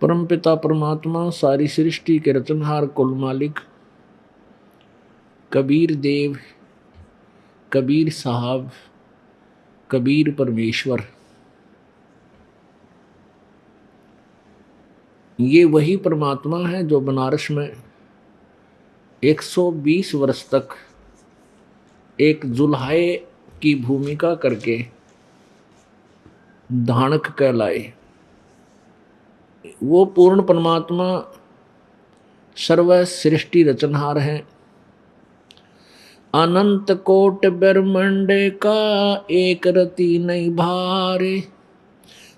परमपिता परमात्मा सारी सृष्टि के रचनहार कुल मालिक कबीर देव, कबीर साहब, कबीर परमेश्वर, ये वही परमात्मा है जो बनारस में 120 वर्ष तक एक जुल्हाए की भूमिका करके धानक कहलाए। वो पूर्ण परमात्मा सर्व सृष्टि रचनहार हैं। अनंत कोट ब्रह्मांड का एक रति नहीं भारे,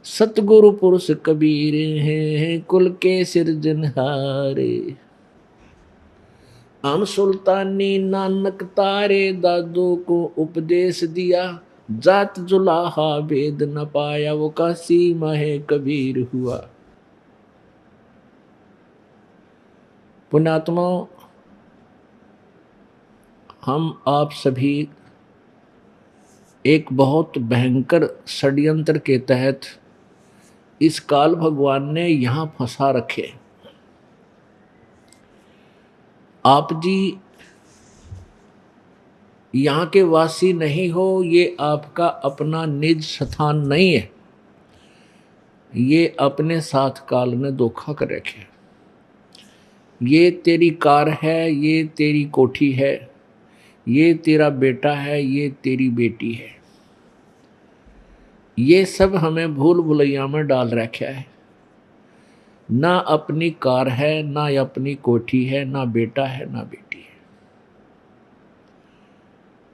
सतगुरु पुरुष कबीर हैं कुल के सिरजनहारे। हम सुल्तानी नानक तारे दादू को उपदेश दिया, जात जुलाहा भेद न पाया वो काशी माहे कबीर हुआ। पुण्यात्माओं, हम आप सभी एक बहुत भयंकर षड्यंत्र के तहत इस काल भगवान ने यहाँ फंसा रखे। आप जी यहाँ के वासी नहीं हो, ये आपका अपना निज स्थान नहीं है, ये अपने साथ काल ने धोखा कर रखे। ये तेरी कार है, ये तेरी कोठी है, ये तेरा बेटा है, ये तेरी बेटी है, ये सब हमें भूल भुलैया में डाल रखा है। ना अपनी कार है, ना अपनी कोठी है, ना बेटा है, ना बेटी है।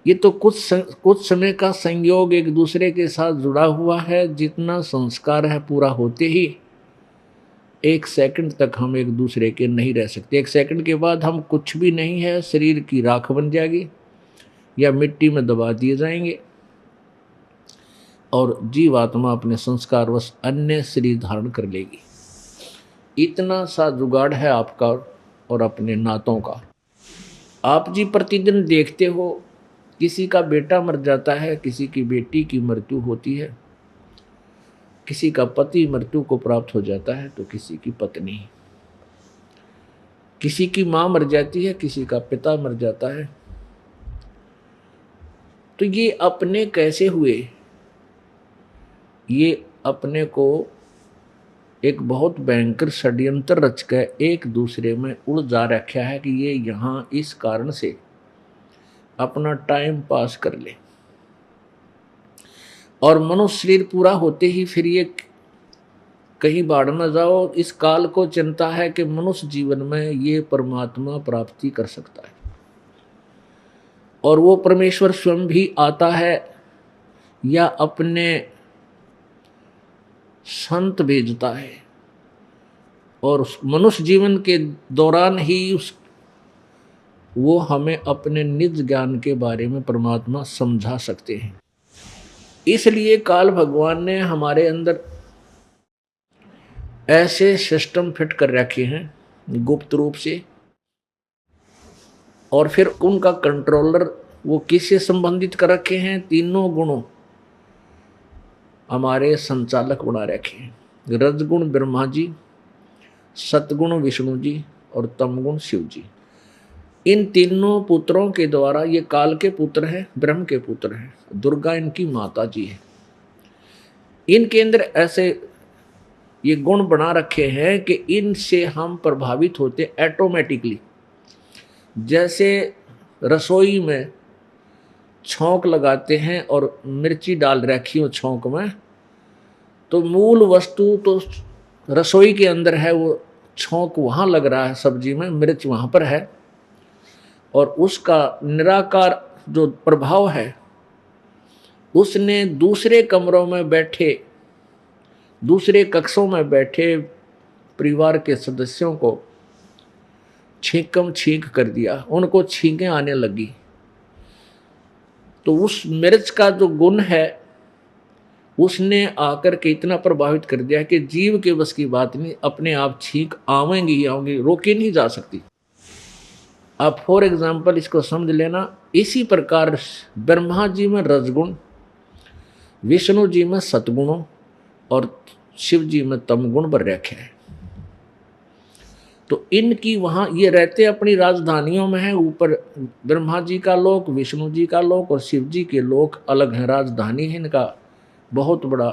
ये तो कुछ समय का संयोग एक दूसरे के साथ जुड़ा हुआ है। जितना संस्कार है पूरा होते ही 1 सेकंड तक हम एक दूसरे के नहीं रह सकते। 1 सेकंड के बाद हम कुछ भी नहीं है, शरीर की राख बन जाएगी या मिट्टी में दबा दिए जाएंगे और जीवात्मा अपने संस्कारवश अन्य शरीर धारण कर लेगी। इतना सा जुगाड़ है आपका और अपने नातों का। आप जी प्रतिदिन देखते हो, किसी का बेटा मर जाता है, किसी की बेटी की मृत्यु होती है, किसी का पति मृत्यु को प्राप्त हो जाता है तो किसी की पत्नी, किसी की मां मर जाती है, किसी का पिता मर जाता है। तो ये अपने कैसे हुए? ये अपने को एक बहुत भयंकर षड्यंत्र रचकर एक दूसरे में उलझा रखा है कि ये यहाँ इस कारण से अपना टाइम पास कर ले और मनुष्य शरीर पूरा होते ही फिर ये कहीं बाढ़ न जाओ। इस काल को चिंता है कि मनुष्य जीवन में ये परमात्मा प्राप्ति कर सकता है और वो परमेश्वर स्वयं भी आता है या अपने संत भेजता है और मनुष्य जीवन के दौरान ही वो हमें अपने निज ज्ञान के बारे में परमात्मा समझा सकते हैं। इसलिए काल भगवान ने हमारे अंदर ऐसे सिस्टम फिट कर रखे हैं गुप्त रूप से, और फिर उनका कंट्रोलर वो किससे संबंधित कर रखे हैं? तीनों गुणों हमारे संचालक बना रखे हैं। रजगुण ब्रह्मा जी, सतगुण विष्णु जी और तमगुण शिव जी। इन तीनों पुत्रों के द्वारा, ये काल के पुत्र हैं, ब्रह्म के पुत्र हैं, दुर्गा इनकी माता जी है। इनके अंदर ऐसे ये गुण बना रखे हैं कि इनसे हम प्रभावित होते ऑटोमेटिकली। जैसे रसोई में छौंक लगाते हैं और मिर्ची डाल रखी हो छौंक में, तो मूल वस्तु तो रसोई के अंदर है, वो छौंक वहाँ लग रहा है, सब्जी में मिर्च वहाँ पर है, और उसका निराकार जो प्रभाव है उसने दूसरे कमरों में बैठे, दूसरे कक्षों में बैठे परिवार के सदस्यों को छींकम छींक कर दिया, उनको छींकें आने लगी। तो उस मिर्च का जो गुण है उसने आकर के इतना प्रभावित कर दिया कि जीव के बस की बात नहीं, अपने आप छींक आवेंगी ही आवेंगी, रोकी नहीं जा सकती। आप फॉर एग्जाम्पल इसको समझ लेना। इसी प्रकार ब्रह्मा जी में रजगुण, विष्णु जी में सतगुणों और शिव जी में तमगुण भर रखे हैं। तो इनकी वहाँ ये रहते अपनी राजधानियों में हैं। ऊपर ब्रह्मा जी का लोक, विष्णु जी का लोक और शिव जी के लोक अलग हैं। राजधानी है इनका बहुत बड़ा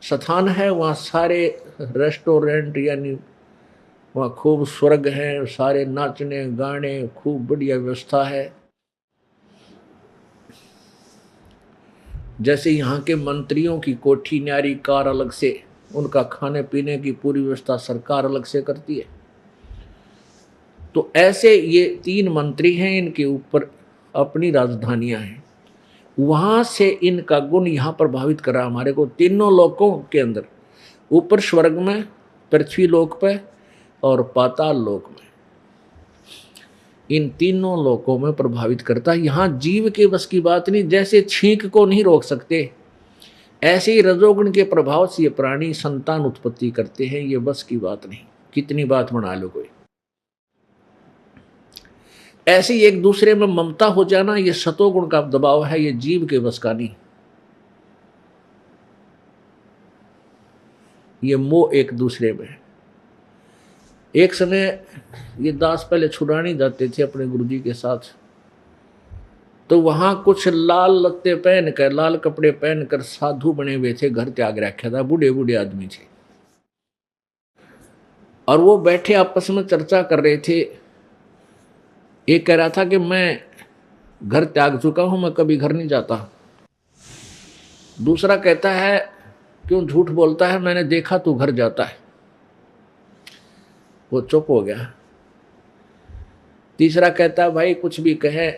स्थान है। वहाँ सारे रेस्टोरेंट यानी वहाँ खूब स्वर्ग है, सारे नाचने गाने, खूब बढ़िया व्यवस्था है। जैसे यहाँ के मंत्रियों की कोठी न्यारी कार अलग से, उनका खाने पीने की पूरी व्यवस्था सरकार अलग से करती है। तो ऐसे ये 3 मंत्री हैं, इनके ऊपर अपनी राजधानियां हैं। वहां से इनका गुण यहाँ प्रभावित करा हमारे को तीनों लोकों के अंदर, ऊपर स्वर्ग में, पृथ्वी लोक पे और पाताल लोक में। इन तीनों लोकों में प्रभावित करता है। यहाँ जीव के बस की बात नहीं, जैसे छींक को नहीं रोक सकते ऐसे ही रजोगुण के प्रभाव से ये प्राणी संतान उत्पत्ति करते हैं। ये बस की बात नहीं, कितनी बात बना लो कोई। ऐसे ही एक दूसरे में ममता हो जाना, ये सतोगुण का दबाव है, ये जीव के बस का नहीं। ये मोह एक दूसरे में। एक समय ये दास पहले छुड़ाने जाते थे अपने गुरुजी के साथ, तो वहां कुछ लाल लत्ते पहनकर, लाल कपड़े पहनकर साधु बने हुए थे, घर त्याग रखा था, बूढ़े बूढ़े आदमी थे। और वो बैठे आपस में चर्चा कर रहे थे। एक कह रहा था कि मैं घर त्याग चुका हूं, मैं कभी घर नहीं जाता। दूसरा कहता है क्यों झूठ बोलता है, मैंने देखा तू घर जाता है। वो चुप हो गया। तीसरा कहता है भाई कुछ भी कहे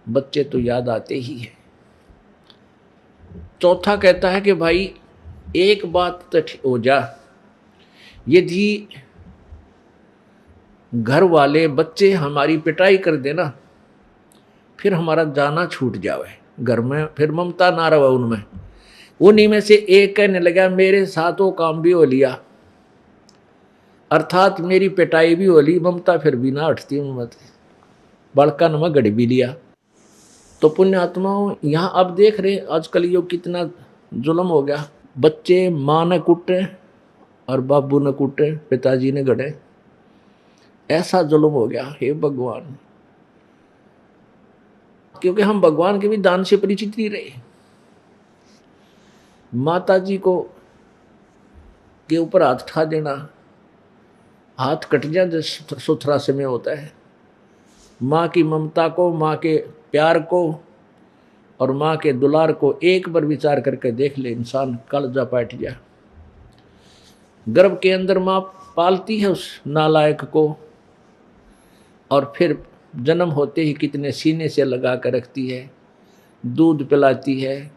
बच्चे तो याद आते ही है। चौथा कहता है कि भाई एक बात तो हो जा, यदि घर वाले बच्चे हमारी पिटाई कर देना, फिर हमारा जाना छूट जावे घर में, फिर ममता ना रहे उनमें। उन्हीं में से एक कहने लगा मेरे साथ वो काम भी हो लिया, अर्थात मेरी पिटाई भी हो ली, ममता फिर भी ना हटती उनमें, बड़का नमा गड़ भी लिया। तो पुण्यात्माओं यहाँ अब देख रहे आजकल ये कितना जुल्म हो गया। बच्चे माँ ने कुटे और बाबू ने कुटे, पिताजी ने गड़े, ऐसा जुल्म हो गया। हे भगवान, क्योंकि हम भगवान के भी दान से परिचित नहीं रहे। माता जी को के ऊपर हाथ उठा देना, हाथ कट जाए जैसे सुथरा समय होता है। माँ की ममता को, माँ के प्यार को और माँ के दुलार को एक बार विचार करके देख ले इंसान, कलजा बैठ जाए। गर्भ के अंदर माँ पालती है उस नालायक को, और फिर जन्म होते ही कितने सीने से लगा कर रखती है, दूध पिलाती है,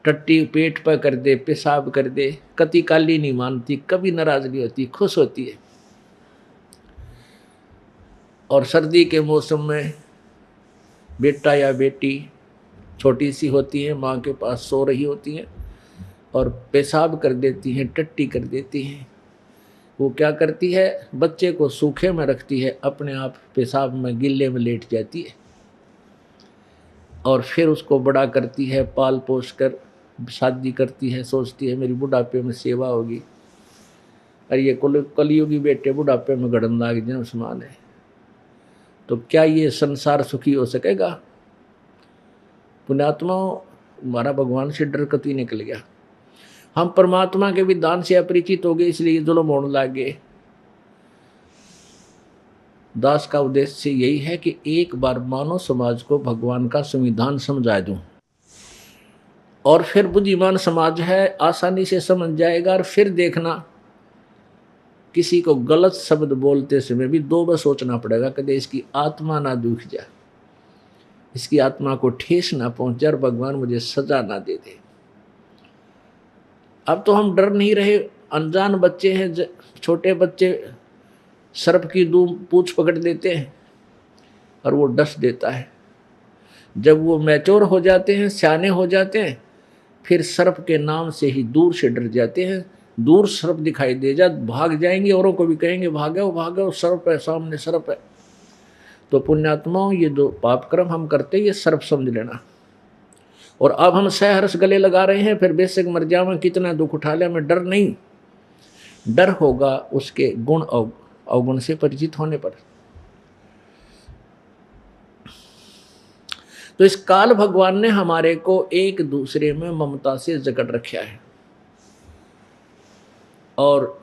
टट्टी पेट पर कर दे, पेशाब कर दे, कति काली नहीं मानती, कभी नाराज नहीं होती, खुश होती है। और सर्दी के मौसम में बेटा या बेटी छोटी सी होती है, माँ के पास सो रही होती है और पेशाब कर देती हैं, टट्टी कर देती हैं। वो क्या करती है, बच्चे को सूखे में रखती है, अपने आप पेशाब में गिल्ले में लेट जाती है और फिर उसको बड़ा करती है, पाल पोस कर शादी करती है, सोचती है मेरी बुढ़ापे में सेवा होगी। और ये कलयुगी बेटे बुढ़ापे में गड़न लाग जाए उस्मान है, तो क्या ये संसार सुखी हो सकेगा? पुण्यात्मा, हमारा भगवान से डर कति निकल गया। हम परमात्मा के विधान से अपरिचित हो गए, इसलिए जुल्म होने लग गए। दास का उद्देश्य यही है कि एक बार मानव समाज को भगवान का संविधान समझा दूं, और फिर बुद्धिमान समाज है आसानी से समझ जाएगा। और फिर देखना किसी को गलत शब्द बोलते समय भी 2 बार सोचना पड़ेगा, कदे इसकी आत्मा ना दुख जाए, इसकी आत्मा को ठेस ना पहुंचे और भगवान मुझे सजा ना दे दे। अब तो हम डर नहीं रहे। अनजान बच्चे हैं, छोटे बच्चे सर्प की पूंछ पकड़ देते हैं और वो डस देता है। जब वो मैच्योर हो जाते हैं, सियाने हो जाते हैं, फिर सर्प के नाम से ही दूर से डर जाते हैं। दूर सर्प दिखाई दे जा भाग जाएंगे, औरों को भी कहेंगे भागो भागो, सर्प है, सामने सर्प है। तो पुण्यात्माओं, ये जो पाप कर्म हम करते ये सर्प समझ लेना। और अब हम सहर्ष गले लगा रहे हैं, फिर बेशक मर जावे, कितना दुख उठा ले, हमें डर नहीं। डर होगा उसके गुण अवगुण से परिचित होने पर। तो इस काल भगवान ने हमारे को एक दूसरे में ममता से जकड़ रखा है, और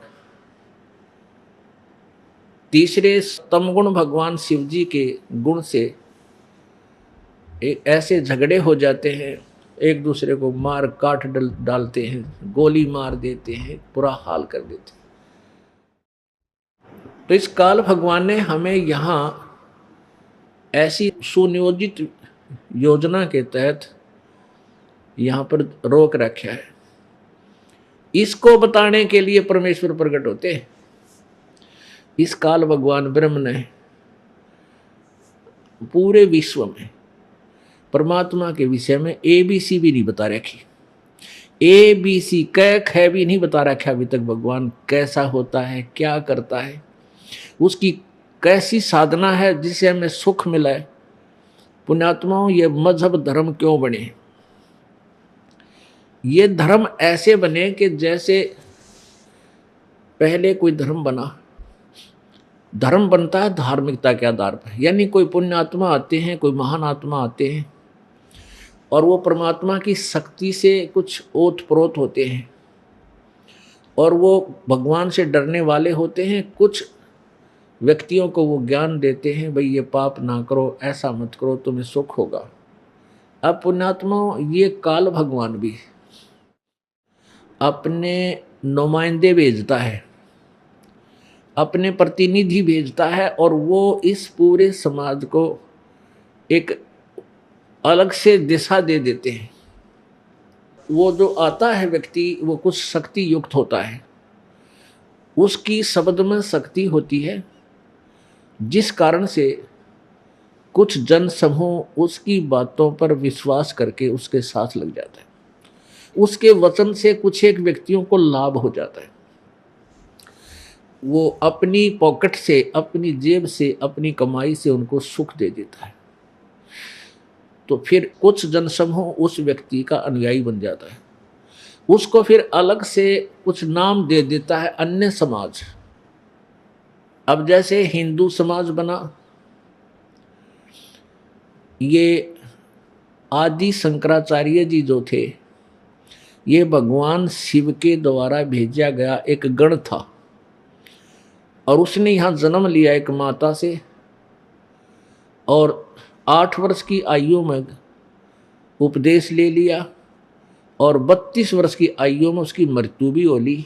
तीसरे तमगुण भगवान शिव जी के गुण से एक ऐसे झगड़े हो जाते हैं, एक दूसरे को मार काट डालते हैं, गोली मार देते हैं, बुरा हाल कर देते हैं। तो इस काल भगवान ने हमें यहाँ ऐसी सुनियोजित योजना के तहत यहाँ पर रोक रखा है। इसको बताने के लिए परमेश्वर प्रकट होते हैं। इस काल भगवान ब्रह्म ने पूरे विश्व में परमात्मा के विषय में ABC भी नहीं बता रखी, ABC क ख भी नहीं बता रखा अभी तक। भगवान कैसा होता है, क्या करता है, उसकी कैसी साधना है जिससे हमें सुख मिला है। पुण्यात्माओं, ये मजहब धर्म क्यों बने? ये धर्म ऐसे बने कि जैसे पहले कोई धर्म बना, धर्म बनता है धार्मिकता के आधार पर, यानी कोई पुण्यात्मा आते हैं, कोई महान आत्मा आते हैं और वो परमात्मा की शक्ति से कुछ ओत प्रोत होते हैं और वो भगवान से डरने वाले होते हैं। कुछ व्यक्तियों को वो ज्ञान देते हैं, भाई ये पाप ना करो, ऐसा मत करो, तुम्हें सुख होगा। अब पुण्यात्माओं, ये काल भगवान भी अपने नुमाइंदे भेजता है, अपने प्रतिनिधि भेजता है और वो इस पूरे समाज को एक अलग से दिशा दे देते हैं। वो जो आता है व्यक्ति, वो कुछ शक्ति युक्त होता है, उसकी शब्द में शक्ति होती है, जिस कारण से कुछ जन समूह उसकी बातों पर विश्वास करके उसके साथ लग जाता है। उसके वचन से कुछ एक व्यक्तियों को लाभ हो जाता है, वो अपनी पॉकेट से, अपनी जेब से, अपनी कमाई से उनको सुख दे देता है। तो फिर कुछ जनसमूह उस व्यक्ति का अनुयायी बन जाता है, उसको फिर अलग से कुछ नाम दे देता है, अन्य समाज। अब जैसे हिंदू समाज बना, ये आदि शंकराचार्य जी जो थे, ये भगवान शिव के द्वारा भेजा गया एक गण था और उसने यहाँ जन्म लिया एक माता से, और 8 वर्ष की आयु में उपदेश ले लिया और 32 वर्ष की आयु में उसकी मृत्यु भी हो ली।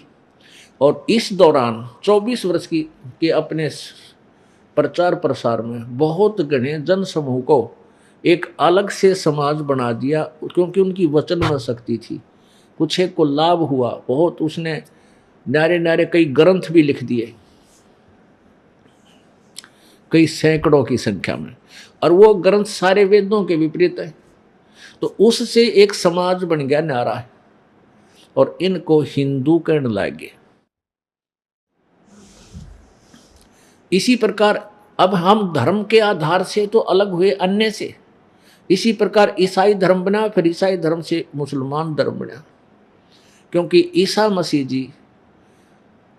और इस दौरान 24 वर्ष की के अपने प्रचार प्रसार में बहुत घने जन समूह को एक अलग से समाज बना दिया, क्योंकि उनकी वचन में शक्ति थी। कुछ एक को लाभ हुआ बहुत, उसने नारे नारे कई ग्रंथ भी लिख दिए, कई सैकड़ों की संख्या में, और वो ग्रंथ सारे वेदों के विपरीत है। तो उससे एक समाज बन गया न्यारा है और इनको हिंदू कहने लगे। इसी प्रकार अब हम धर्म के आधार से तो अलग हुए अन्य से, इसी प्रकार ईसाई धर्म बना, फिर ईसाई धर्म से मुसलमान धर्म बना, क्योंकि ईसा मसीह जी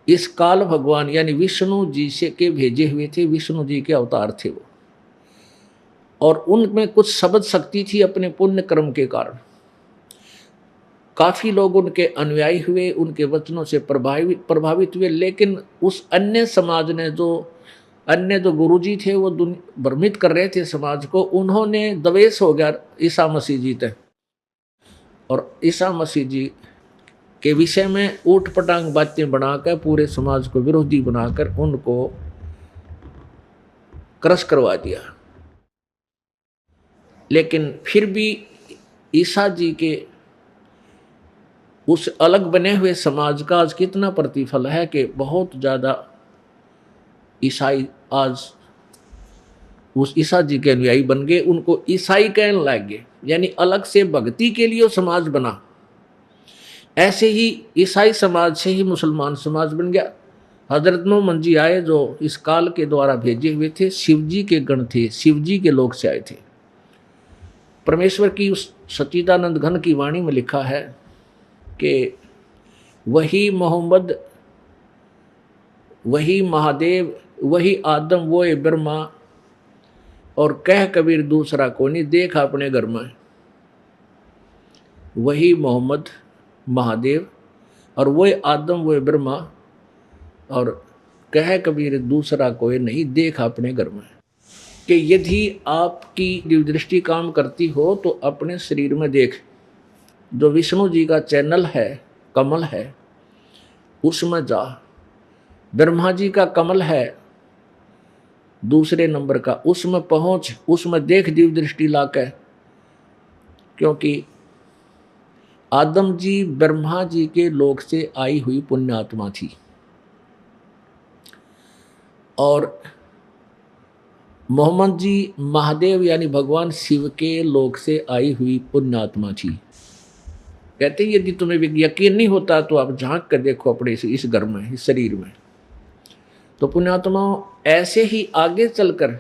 इस काल भगवान यानी विष्णु जी से के भेजे हुए थे, विष्णु जी के अवतार थे वो, और उनमें कुछ शब्द शक्ति थी अपने पुण्य कर्म के कारण। काफी लोग उनके अनुयायी हुए, उनके वचनों से प्रभावित हुए, लेकिन उस अन्य समाज ने अन्य जो गुरुजी थे वो भ्रमित कर रहे थे समाज को, उन्होंने द्वेष हो गया ईसा मसीह जी तक, और ईसा मसीह जी के विषय में ऊट पटांग बातें बनाकर पूरे समाज को विरोधी बनाकर उनको क्रश करवा दिया। लेकिन फिर भी ईसा जी के उस अलग बने हुए समाज का आज कितना प्रतिफल है कि बहुत ज़्यादा ईसाई आज उस ईसा जी के अनुयायी बन गए, उनको ईसाई कहने लग गए, यानी अलग से भक्ति के लिए वो समाज बना। ऐसे ही ईसाई समाज से ही मुसलमान समाज बन गया। हजरत मोहम्मद जी आए जो इस काल के द्वारा भेजे हुए थे, शिव जी के गण थे, शिव जी के लोक से आए थे। परमेश्वर की उस सच्चिदानंद घन की वाणी में लिखा है कि वही मोहम्मद वही महादेव, वही आदम, वो ब्रह्मा, और कह कबीर दूसरा को नहीं, देख अपने घर में। वही मोहम्मद महादेव और वही आदम, वही ब्रह्मा, और कह कबीर दूसरा कोई नहीं, देख अपने घर में। कि यदि आपकी दिव्य दृष्टि काम करती हो तो अपने शरीर में देख। जो विष्णु जी का चैनल है, कमल है, उसमें जा। ब्रह्मा जी का कमल है दूसरे नंबर का, उसमें पहुंच, उसमें देख दिव्य दृष्टि लाकर। क्योंकि आदम जी ब्रह्मा जी के लोक से आई हुई पुण्यात्मा थी और मोहम्मद जी महादेव यानी भगवान शिव के लोक से आई हुई पुण्यात्मा थी। कहते हैं यदि तुम्हें यकीन नहीं होता तो आप झांक कर देखो अपने इस घर में, इस शरीर में। तो पुण्यात्मा ऐसे ही आगे चलकर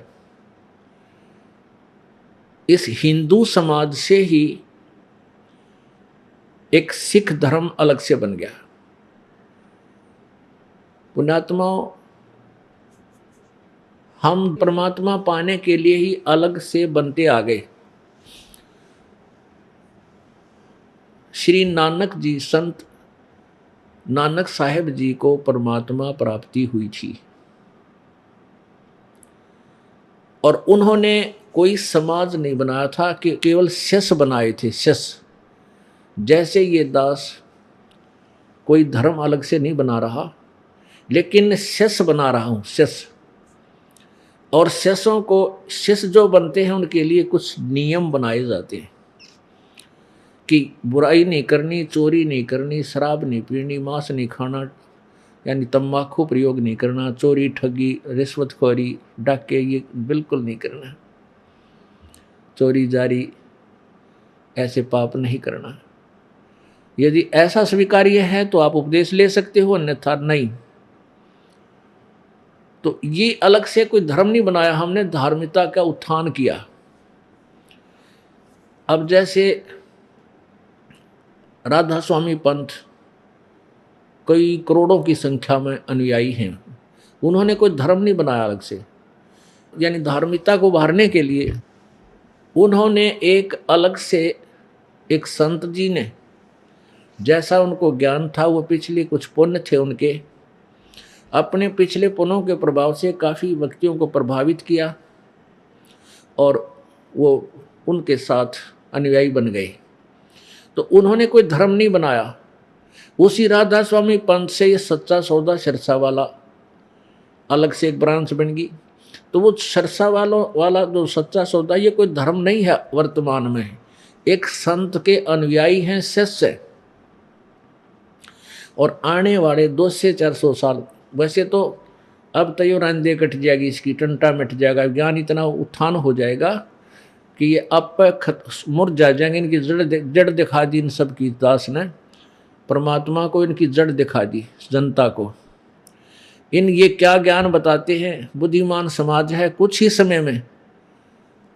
इस हिंदू समाज से ही एक सिख धर्म अलग से बन गया। पुण्यात्मा हम परमात्मा पाने के लिए ही अलग से बनते आ गए। श्री नानक जी, संत नानक साहेब जी को परमात्मा प्राप्ति हुई थी और उन्होंने कोई समाज नहीं बनाया था कि केवल शिष्य बनाए थे, शिष्य। जैसे ये दास कोई धर्म अलग से नहीं बना रहा, लेकिन शिष्य बना रहा हूं, शिष्य। और शिष्यों को, शिष्य जो बनते हैं उनके लिए कुछ नियम बनाए जाते हैं कि बुराई नहीं करनी, चोरी नहीं करनी, शराब नहीं पीनी, मांस नहीं खाना यानी तंबाकू प्रयोग नहीं करना, चोरी, ठगी, रिश्वतखोरी, डाके ये बिल्कुल नहीं करना, चोरी जारी ऐसे पाप नहीं करना। यदि ऐसा स्वीकार्य है तो आप उपदेश ले सकते हो, अन्यथा नहीं। तो ये अलग से कोई धर्म नहीं बनाया, हमने धार्मिकता का उत्थान किया। अब जैसे राधा स्वामी पंथ, कई करोड़ों की संख्या में अनुयायी हैं, उन्होंने कोई धर्म नहीं बनाया अलग से, यानी धार्मिकता को उभारने के लिए उन्होंने एक अलग से, एक संत जी ने जैसा उनको ज्ञान था, वो पिछले कुछ पुण्य थे उनके, अपने पिछले पुण्यों के प्रभाव से काफ़ी व्यक्तियों को प्रभावित किया और वो उनके साथ अनुयायी बन गए। तो उन्होंने कोई धर्म नहीं बनाया। उसी राधा स्वामी पंथ से ये सच्चा सौदा सिरसा वाला अलग से एक ब्रांच बन गई। तो वो सिरसा वाला जो सच्चा सौदा, ये कोई धर्म नहीं है वर्तमान में, एक संत के अनुयायी हैं, शिष्य। और आने वाले 200 से 400 साल, वैसे तो अब तय रांदे कट जाएगी, इसकी टंटा मिट जाएगा, ज्ञान इतना उत्थान हो जाएगा कि ये अब मुरझा जाएंगे। इनकी जड़ दिखा दी इन सब की, दास ने परमात्मा को इनकी जड़ दिखा दी जनता को। इन ये क्या ज्ञान बताते हैं, बुद्धिमान समाज है, कुछ ही समय में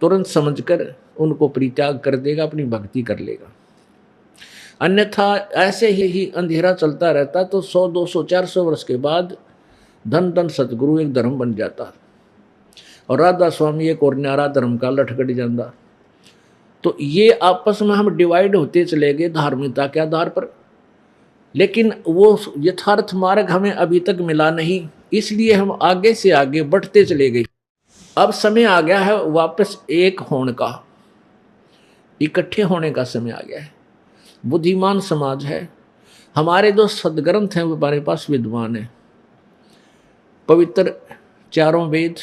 तुरंत समझकर उनको परित्याग कर देगा, अपनी भक्ति कर लेगा। अन्यथा ऐसे ही अंधेरा चलता रहता तो 100, 200, 400 वर्ष के बाद धन धन सतगुरु एक धर्म बन जाता और राधा स्वामी एक और न्यारा धर्म का लटकट जाता। तो ये आपस में हम डिवाइड होते चले गए धार्मिकता के आधार पर, लेकिन वो यथार्थ मार्ग हमें अभी तक मिला नहीं, इसलिए हम आगे से आगे बढ़ते चले गए। अब समय आ गया है वापस एक होने का, इकट्ठे होने का समय आ गया है। बुद्धिमान समाज है, हमारे जो सदग्रंथ हैं वो हमारे पास विद्वान है। पवित्र चारों वेद,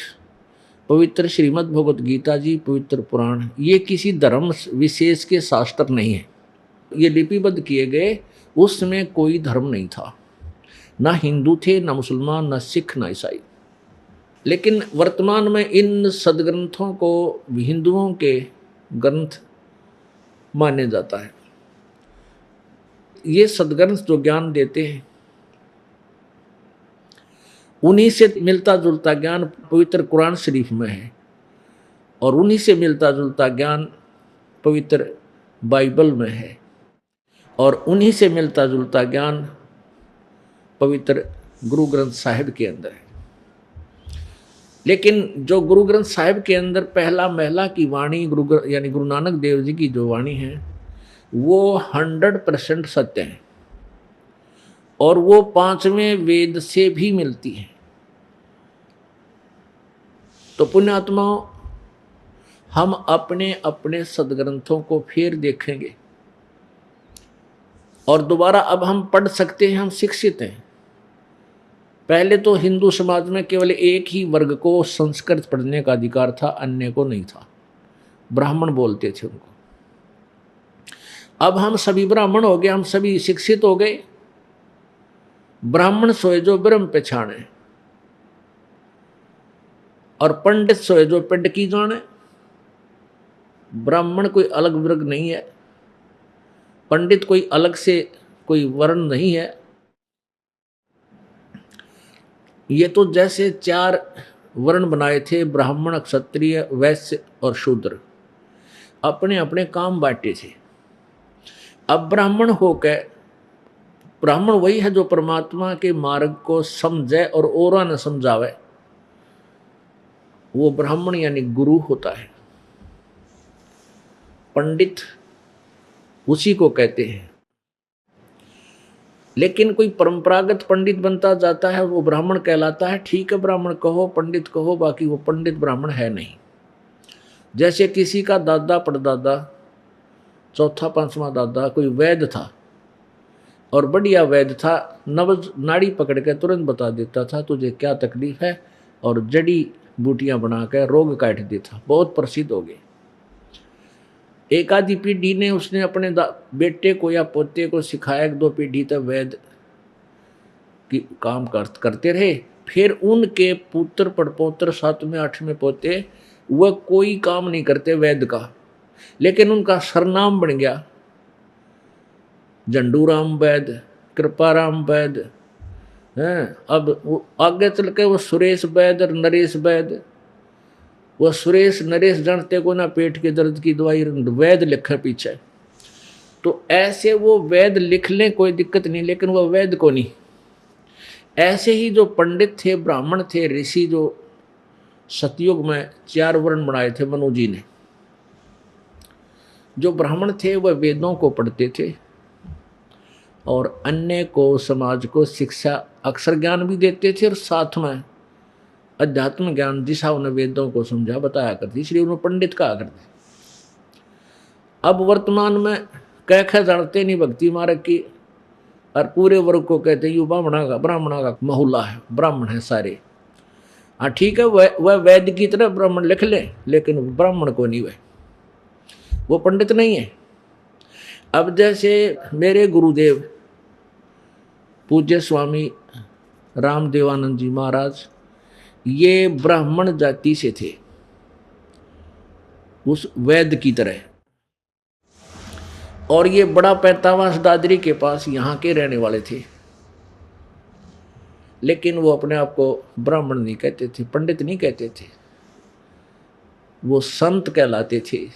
पवित्र श्रीमद् भगवत गीता जी, पवित्र पुराण, ये किसी धर्म विशेष के शास्त्र नहीं है। ये लिपिबद्ध किए गए, उसमें कोई धर्म नहीं था, ना हिंदू थे, ना मुसलमान, ना सिख, ना ईसाई। लेकिन वर्तमान में इन सदग्रंथों को हिंदुओं के ग्रंथ माने जाता है। ये सदग्रंथ जो ज्ञान देते हैं, उन्हीं से मिलता जुलता ज्ञान पवित्र कुरान शरीफ में है और उन्हीं से मिलता जुलता ज्ञान पवित्र बाइबल में है और उन्हीं से मिलता जुलता ज्ञान पवित्र गुरु ग्रंथ साहिब के अंदर है। लेकिन जो गुरु ग्रंथ साहिब के अंदर पहला महला की वाणी यानी गुरु नानक देव जी की जो वाणी है वो 100% सत्य है और वो 5वें वेद से भी मिलती है। तो पुण्यात्माओं, हम अपने अपने सदग्रंथों को फिर देखेंगे और दोबारा अब हम पढ़ सकते हैं, हम शिक्षित हैं। पहले तो हिंदू समाज में केवल एक ही वर्ग को संस्कृत पढ़ने का अधिकार था, अन्य को नहीं था। ब्राह्मण बोलते थे उनको। अब हम सभी ब्राह्मण हो गए, हम सभी शिक्षित हो गए। ब्राह्मण सोए जो ब्रह्म पहचाने और पंडित सोए जो पिंड की जाने। ब्राह्मण कोई अलग वर्ग नहीं है, पंडित कोई अलग से कोई वर्ण नहीं है। ये तो जैसे 4 वर्ण बनाए थे, ब्राह्मण, क्षत्रिय, वैश्य और शूद्र, अपने अपने काम बांटे थे। अब ब्राह्मण होकर, ब्राह्मण वही है जो परमात्मा के मार्ग को समझे और औरों न समझावे, वो ब्राह्मण यानी गुरु होता है। पंडित उसी को कहते हैं। लेकिन कोई परंपरागत पंडित बनता जाता है वो ब्राह्मण कहलाता है। ठीक है, ब्राह्मण कहो, पंडित कहो, बाकी वो पंडित ब्राह्मण है नहीं। जैसे किसी का दादा परदादा, चौथा पांचवा दादा कोई वैद्य था और बढ़िया वैद्य था, नब्ज नाड़ी पकड़ के तुरंत बता देता था तुझे क्या तकलीफ है और जड़ी बूटियां बनाकर रोग काट देता। बहुत प्रसिद्ध हो गए। एक आधी पीढ़ी ने उसने अपने बेटे को या पोते को सिखाया, 1-2 पीढ़ी तक वैद्य की काम करते रहे। फिर उनके पुत्र पड़पोत्र 7वें 8वें पोते वह कोई काम नहीं करते वैद्य का, लेकिन उनका सरनाम बन गया झंडूराम वैद्य, कृपाराम वैद्य हैं। अब वो आगे चल के वो सुरेश वैद्य और नरेश वैद्य, वो सुरेश नरेश जानते को ना, पेट के दर्द की दवाई वैद्य लिखे पीछे। तो ऐसे वो वैद्य लिख लें कोई दिक्कत नहीं, लेकिन वो वैद्य को नहीं। ऐसे ही जो पंडित थे, ब्राह्मण थे, ऋषि, जो सतयुग में 4 वर्ण बनाए थे मनु जी ने। जो ब्राह्मण थे वह वेदों को पढ़ते थे और अन्य को, समाज को शिक्षा, अक्षर ज्ञान भी देते थे और साथ में अध्यात्म ज्ञान, दिशा उन्हें वेदों को समझा बताया करती, इसलिए उन्हें पंडित कहा करते। अब वर्तमान में कह जानते नहीं भक्ति मार्ग की, और पूरे वर्ग को कहते यू ब्राह्मणा का महुला है, ब्राह्मण है सारे। हाँ ठीक है, वह वैद्य की तरह ब्राह्मण लिख ले, लेकिन ब्राह्मण को नहीं, वो पंडित नहीं है। अब जैसे मेरे गुरुदेव पूज्य स्वामी रामदेवानंद जी महाराज, ये ब्राह्मण जाति से थे, उस वैद्य की तरह, और ये बड़ा पैतावास दादरी के पास यहाँ के रहने वाले थे। लेकिन वो अपने आप को ब्राह्मण नहीं कहते थे, पंडित नहीं कहते थे, वो संत कहलाते थे।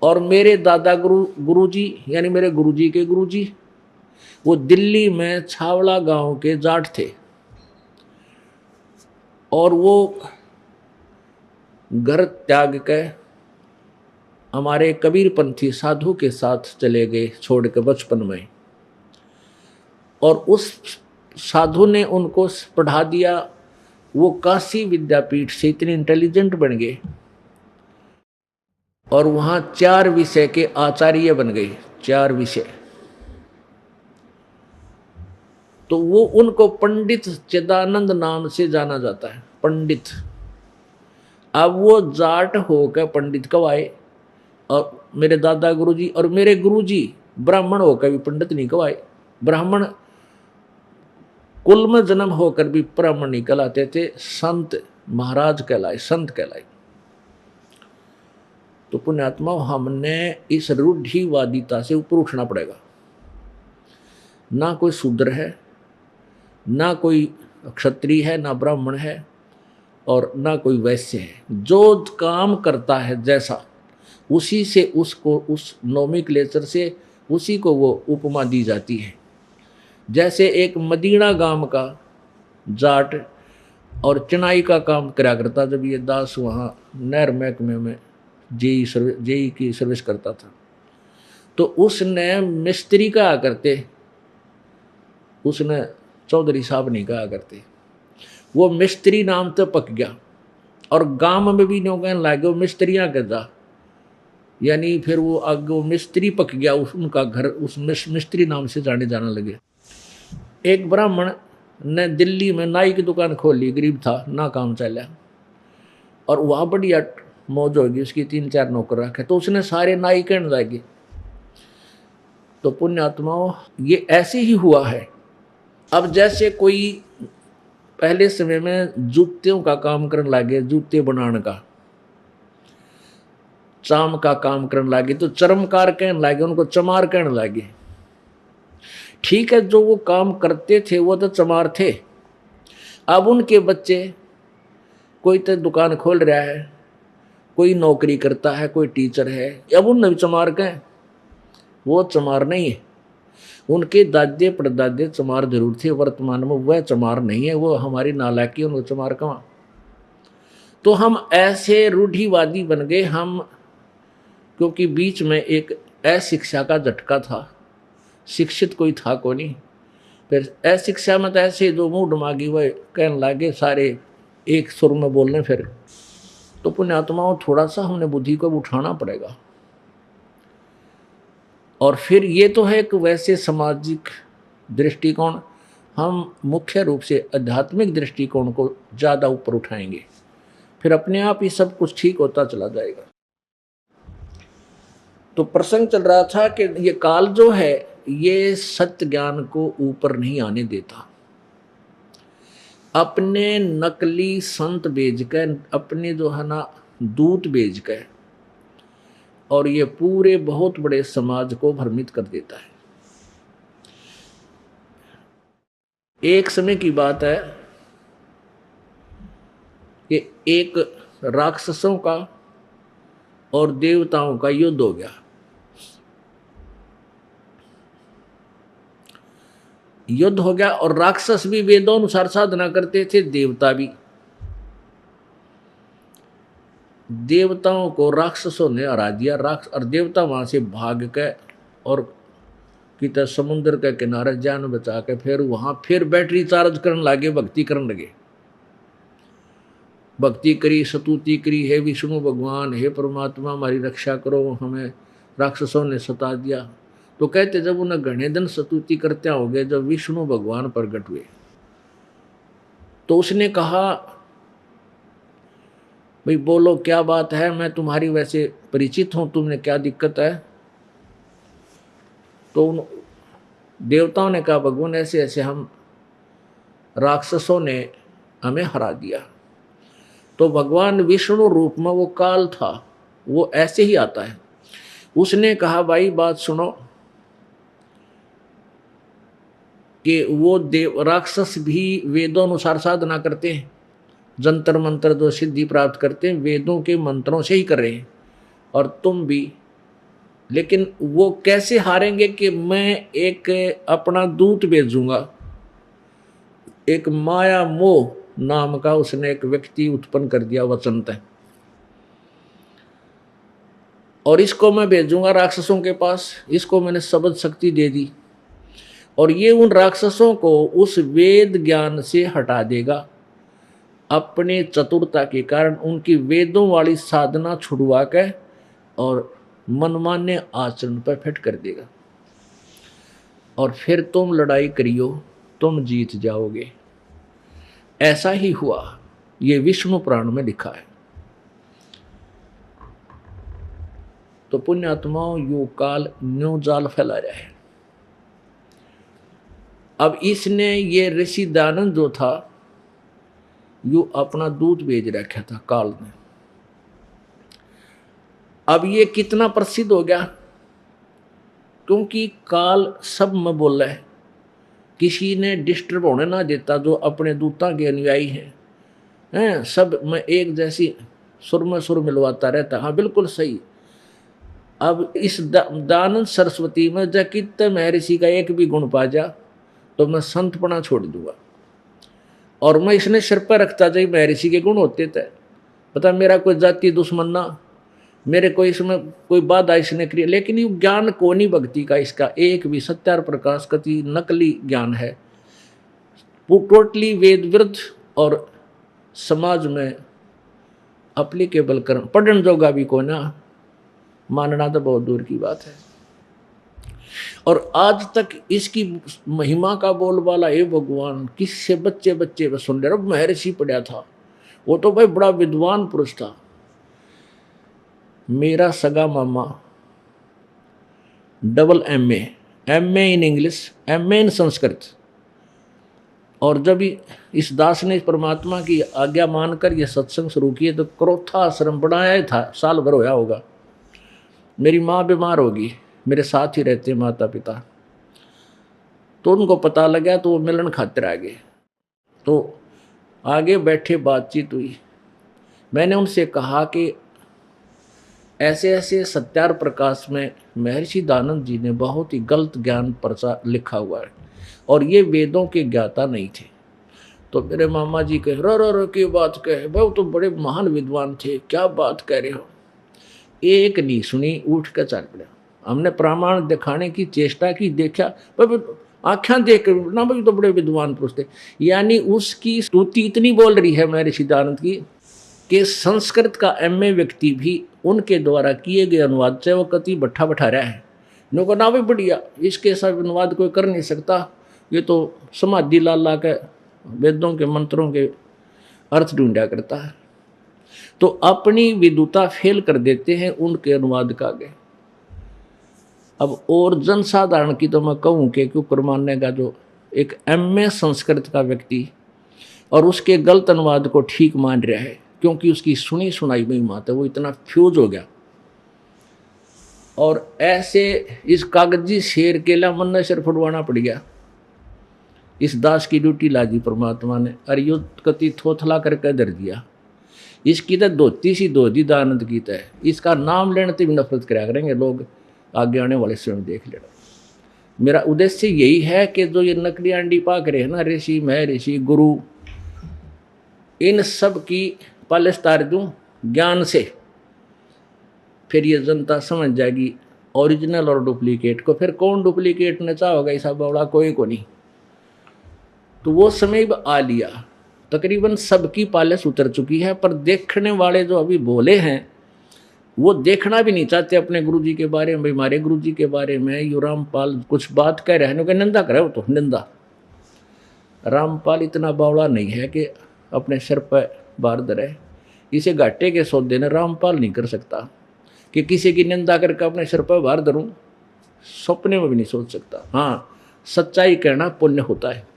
और मेरे दादा गुरुजी यानी मेरे गुरुजी के गुरुजी, वो दिल्ली में छावड़ा गांव के जाट थे और वो घर त्याग के हमारे कबीरपंथी साधु के साथ चले गए, छोड़ के बचपन में। और उस साधु ने उनको पढ़ा दिया। वो काशी विद्यापीठ से इतने इंटेलिजेंट बन गए और वहाँ 4 विषय के आचार्य बन गए, 4 विषय। तो वो उनको पंडित चिदानंद नाम से जाना जाता है, पंडित। अब वो जाट होकर पंडित कवाए, और मेरे दादा गुरुजी और मेरे गुरुजी ब्राह्मण होकर भी पंडित नहीं कवाए। ब्राह्मण कुल में जन्म होकर भी ब्राह्मण नहीं कहलाते थे, संत महाराज कहलाए, संत कहलाए। तो पुण्यात्मा, हमने इस रूढ़िवादिता से ऊपर उठना पड़ेगा। ना कोई शूद्र है, ना कोई क्षत्रिय है, ना ब्राह्मण है, और ना कोई वैश्य है। जो काम करता है जैसा, उसी से उसको, उस नोमेक्लेचर से उसी को वो उपमा दी जाती है। जैसे एक मदीना गांव का जाट और चुनाई का काम करा करता, जब ये दास वहाँ नहर महकमे में जेई की सर्विस करता था, तो उसने मिस्त्री कहा करते, उसने चौधरी साहब नहीं कहा करते, वो मिस्त्री नाम तो पक गया और गांव में भी नहीं कहने लगे वो मिस्त्रियाँ कहता, यानी फिर वो आगे वो मिस्त्री पक गया, उनका घर उस मिस्त्री नाम से जाने जाने लगे। एक ब्राह्मण ने दिल्ली में नाई की दुकान खोल ली, गरीब था ना काम चला, और वहाँ बढ़िया मौज होगी, उसकी 3-4 नौकर रखे, तो उसने सारे नाई कहने लगे। तो पुण्यात्माओं ये ऐसे ही हुआ है। अब जैसे कोई पहले समय में जूतियों का काम करने लगे, जूते बनाने का, चाम का काम करने लगे, तो चर्मकार कहने लगे, उनको चमार कहने लगे। ठीक है, जो वो काम करते थे वो तो चमार थे। अब उनके बच्चे, कोई तो दुकान खोल रहा है, कोई नौकरी करता है, कोई टीचर है, अब उन चमार कहें, वो चमार नहीं है। उनके दादे परदादे चमार जरूर थे, वर्तमान में वह चमार नहीं है, वो हमारी नालायकी, उनको चमार कहाँ। तो हम ऐसे रूढ़िवादी बन गए हम, क्योंकि बीच में एक अशिक्षा का झटका था, शिक्षित कोई था को नहीं। फिर अशिक्षा में तो ऐसे जो मुंह डुमागी वह कहने लगे, सारे एक सुर में बोलने। फिर तो पुण्यात्माओं थोड़ा सा हमने बुद्धि को उठाना पड़ेगा। और फिर ये तो है एक वैसे सामाजिक दृष्टिकोण, हम मुख्य रूप से आध्यात्मिक दृष्टिकोण को ज़्यादा ऊपर उठाएंगे, फिर अपने आप ही सब कुछ ठीक होता चला जाएगा। तो प्रसंग चल रहा था कि ये काल जो है ये सत्य ज्ञान को ऊपर नहीं आने देता। अपने नकली संत भेज कर, अपने जो है ना दूत भेज कर, और ये पूरे बहुत बड़े समाज को भ्रमित कर देता है। एक समय की बात है कि एक राक्षसों का और देवताओं का युद्ध हो गया। युद्ध हो गया और राक्षस भी वेदों अनुसार साधना करते थे, देवता भी। देवताओं को राक्षसों ने हरा दिया, और देवता वहां से भाग के और कितना समुद्र के किनारे जान बचा के फिर वहां फिर बैटरी चार्ज करने लगे, भक्ति करने लगे। भक्ति करी, स्तुति करी, हे विष्णु भगवान, हे परमात्मा हमारी रक्षा करो, हमें राक्षसों ने सता दिया। तो कहते जब उन्हें घने दिन स्तुति करते हो गए, जब विष्णु भगवान प्रकट हुए तो उसने कहा, भाई बोलो क्या बात है, मैं तुम्हारी वैसे परिचित हूं, तुमने क्या दिक्कत है। तो उन देवताओं ने कहा, भगवान ऐसे ऐसे हम राक्षसों ने हमें हरा दिया। तो भगवान विष्णु रूप में वो काल था, वो ऐसे ही आता है। उसने कहा, भाई बात सुनो कि वो राक्षस भी वेदों अनुसार साधना करते हैं, जंतर मंत्र जो सिद्धि प्राप्त करते हैं वेदों के मंत्रों से ही कर रहे हैं, और तुम भी। लेकिन वो कैसे हारेंगे कि मैं एक अपना दूत भेजूंगा। एक माया मोह नाम का उसने एक व्यक्ति उत्पन्न कर दिया वचनत, और इसको मैं भेजूंगा राक्षसों के पास, इसको मैंने शब्द शक्ति दे दी, और ये उन राक्षसों को उस वेद ज्ञान से हटा देगा। अपने चतुरता के कारण उनकी वेदों वाली साधना छुड़वा के और मनमान्य आचरण पर फिट कर देगा, और फिर तुम लड़ाई करियो, तुम जीत जाओगे। ऐसा ही हुआ, ये विष्णु पुराण में लिखा है। तो पुण्यात्माओं यो काल न्यू जाल फैला रहा है। अब इसने ये ऋषि दानंद जो था यो अपना दूत भेज रखा था काल ने। अब ये कितना प्रसिद्ध हो गया, क्योंकि काल सब में बोल रहा है, किसी ने डिस्टर्ब होने ना देता। जो अपने दूता के अनुयायी हैं सब में एक जैसी सुर में सुर मिलवाता रहता। हाँ बिल्कुल सही। अब इस दानंद सरस्वती में जकित महर्षि का एक भी गुण पा जा तो मैं संतपना छोड़ दूंगा और मैं इसने सिर पर रखता जाए महर्षि के गुण होते थे। पता मेरा कोई जाति दुश्मन ना, मेरे कोई इसमें कोई बाधा इसने क्रिया, लेकिन ये ज्ञान को नहीं भक्ति का इसका एक भी सत्यार प्रकाश कति नकली ज्ञान है, वो टोटली वेद विरुद्ध और समाज में अप्लीकेबल कर पढ़न जोगा भी को ना, मानना तो बहुत दूर की बात है। और आज तक इसकी महिमा का बोलबाला हे भगवान किससे बच्चे बच्चे सुन रहे। महर्षि पढ़ा था, वो तो भाई बड़ा विद्वान पुरुष था। मेरा सगा मामा double MA, MA in English, MA in Sanskrit. और जब इस दास ने परमात्मा की आज्ञा मानकर यह सत्संग शुरू किए तो क्रोथा आश्रम बनाया ही था, साल भर होया होगा। मेरी माँ बीमार होगी, मेरे साथ ही रहते माता पिता, तो उनको पता लगा तो वो मिलन खातिर आ गए। तो आगे बैठे बातचीत हुई, मैंने उनसे कहा कि ऐसे ऐसे सत्यार प्रकाश में महर्षि दानंद जी ने बहुत ही गलत ज्ञान प्रचार लिखा हुआ है और ये वेदों के ज्ञाता नहीं थे। तो मेरे मामा जी कहे रो की बात कहे, भाई तो बड़े महान विद्वान थे, क्या बात कह रहे हो। एक नहीं सुनी, उठ कर चल पड़ा। हमने प्रमाण दिखाने की चेष्टा की, देखा भाई आख्या देख ना, भाई तो बड़े विद्वान पुरुष थे। यानी उसकी स्तुति इतनी बोल रही है महर्षि दानंद की कि संस्कृत का एमए व्यक्ति भी उनके द्वारा किए गए अनुवाद से वो कति बैठा रहा है। नो ना भी बढ़िया, इसके सब अनुवाद कोई कर नहीं सकता, ये तो समाधि लाला के वेदों के मंत्रों के अर्थ ढूंढा करता है। तो अपनी विद्वता फेल कर देते हैं उनके अनुवाद का आगे। अब और जनसाधारण की तो मैं कहूँ कि क्यों मानने का जो एक एमए संस्कृत का व्यक्ति और उसके गलत अनुवाद को ठीक मान रहा है, क्योंकि उसकी सुनी सुनाई में बात है, वो इतना फ्यूज हो गया। और ऐसे इस कागजी शेर के लिए मन ने सिर फुटवाना पड़ गया। इस दास की ड्यूटी लादी परमात्मा ने, अरे युद्ध कति थोथला करके दर दिया। इसकी तो धोती सी धोती दानंद की है, इसका नाम लेने से भी नफरत कराया करेंगे लोग, आगे आने वाले स्वयं देख लेना। मेरा उद्देश्य यही है कि जो ये नकली अंडी पाक रहे हैं ना, ऋषि महर्षि गुरु, इन सब की पालिश तार दूं ज्ञान से, फिर ये जनता समझ जाएगी ओरिजिनल और डुप्लीकेट को। फिर कौन डुप्लीकेट न चाहोगा, ऐसा बवड़ा कोई को नहीं। तो वो समय आ लिया, तकरीबन सबकी पालिश उतर चुकी है, पर देखने वाले जो अभी बोले हैं वो देखना भी नहीं चाहते अपने गुरुजी के बारे में। हमारे गुरुजी के बारे में यू रामपाल कुछ बात कह रहे हैं कि निंदा करे, वो तो निंदा। रामपाल इतना बावड़ा नहीं है कि अपने सिर पर बार धरे, इसे घाटे के सौदे ने रामपाल नहीं कर सकता कि किसी की निंदा करके अपने सिर पर बार धरूं, सपने में भी नहीं सोच सकता। हाँ, सच्चाई कहना पुण्य होता है,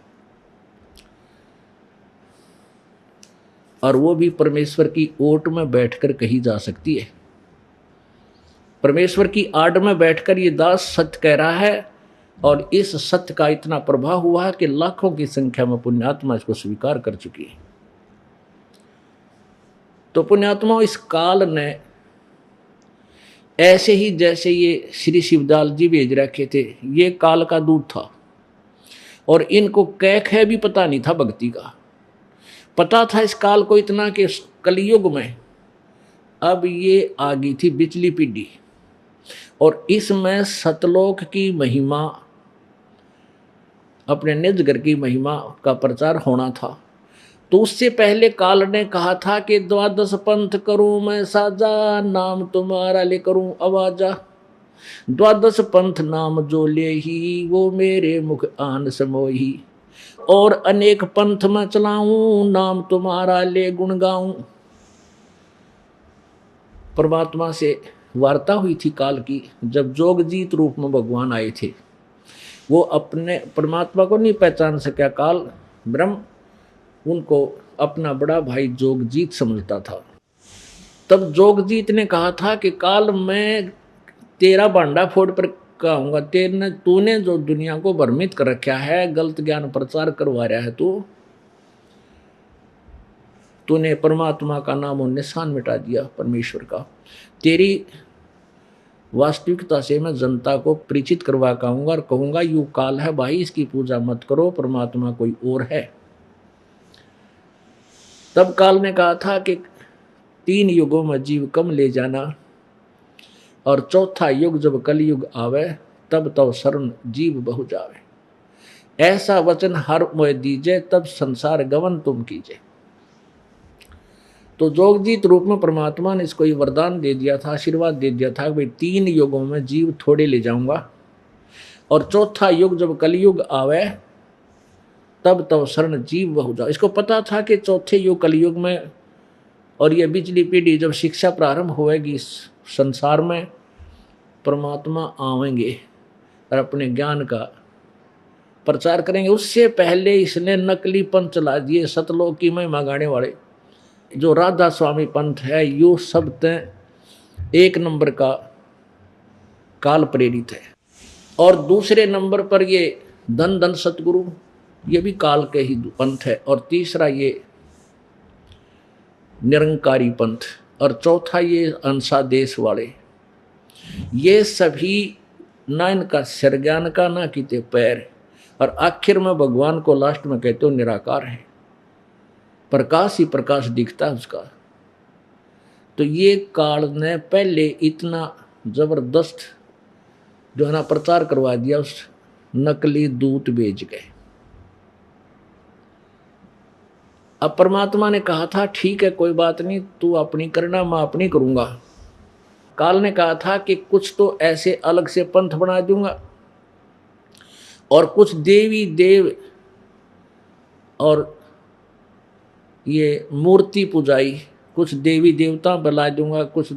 और वो भी परमेश्वर की ओट में बैठकर कही जा सकती है। परमेश्वर की आड़ में बैठकर ये दास सत्य कह रहा है, और इस सत्य का इतना प्रभाव हुआ है कि लाखों की संख्या में पुण्यात्मा इसको स्वीकार कर चुकी है। तो पुण्यात्मा इस काल ने ऐसे ही जैसे ये श्री शिवदाल जी भेज रखे थे, ये काल का दूत था, और इनको कह भी पता नहीं था भक्ति का। पता था इस काल को इतना कि कलयुग में अब ये आ गई थी बिचली पीढ़ी, और इसमें सतलोक की महिमा, अपने निज घर की महिमा का प्रचार होना था। तो उससे पहले काल ने कहा था कि 12 पंथ करूं मैं साजा, नाम तुम्हारा ले करूं आवाजा। 12 पंथ नाम जो ले ही, वो मेरे मुख आन समोही। और अनेक पंथ में चलाऊं, नाम तुम्हारा ले गुण गाऊं। परमात्मा से वार्ता हुई थी काल की, जब जोगजीत रूप में भगवान आए थे। वो अपने परमात्मा को नहीं पहचान सका काल, ब्रह्म उनको अपना बड़ा भाई जोगजीत समझता था। तब जोगजीत ने कहा था कि काल मैं तेरा भांडा फोड़ पर कहूँगा, तूने जो दुनिया को भ्रमित कर रखा है, गलत ज्ञान प्रचार करवा रहा है, तूने परमात्मा का नाम और निशान मिटा दिया परमेश्वर का। तेरी वास्तविकता से मैं जनता को परिचित करवा पाऊंगा और कहूंगा यू काल है भाई, इसकी पूजा मत करो, परमात्मा कोई और है। तब काल ने कहा था कि 3 युगों में जीव कम ले जाना, और चौथा युग जब कलयुग आवे तब तो शरण जीव बहु जावे। ऐसा वचन हर मोह दीजे, तब संसार गवन तुम कीजे। तो जोगजीत रूप में परमात्मा ने इसको ये वरदान दे दिया था, आशीर्वाद दे दिया था कि भाई 3 युगों में जीव थोड़े ले जाऊंगा, और चौथा युग जब कलयुग आवे तब तो शरण जीव बहु जाओ। इसको पता था कि चौथे युग कलयुग में और ये बिजली पीढ़ी जब शिक्षा प्रारंभ होएगी संसार में, परमात्मा आवेंगे और अपने ज्ञान का प्रचार करेंगे। उससे पहले इसने नकली पंथ चला दिए, सतलोक की महिमा गाने वाले। जो राधा स्वामी पंथ है यो सब तय 1 नंबर का काल प्रेरित है, और दूसरे नंबर पर ये धन धन सतगुरु, ये भी काल के ही पंथ है, और तीसरा ये निरंकारी पंथ, और चौथा ये अंसा देश वाले। ये सभी ना इनका सिर ज्ञान का ना किते पैर, और आखिर में भगवान को लास्ट में कहते हो निराकार है, प्रकाश ही प्रकाश दिखता है उसका। तो ये काल ने पहले इतना जबरदस्त जो है ना प्रचार करवा दिया, उस नकली दूत भेज गए। अब परमात्मा ने कहा था ठीक है कोई बात नहीं, तू अपनी करना मैं अपनी करूंगा। काल ने कहा था कि कुछ तो ऐसे अलग से पंथ बना दूंगा, और कुछ देवी देव और ये मूर्ति पुजाई, कुछ देवी देवता बना दूंगा, कुछ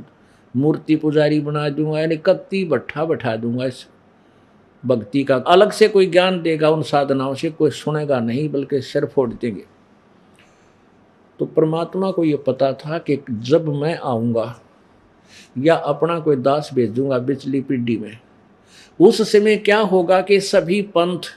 मूर्ति पुजारी बना दूंगा, यानी कत्ती भट्ठा बैठा दूंगा। इस भक्ति का अलग से कोई ज्ञान देगा उन साधनाओं से, कोई सुनेगा नहीं बल्कि सिर फोड़ देंगे। तो परमात्मा को ये पता था कि जब मैं आऊँगा या अपना कोई दास भेजूंगा बिचली पीढ़ी में, उस समय क्या होगा कि सभी पंथ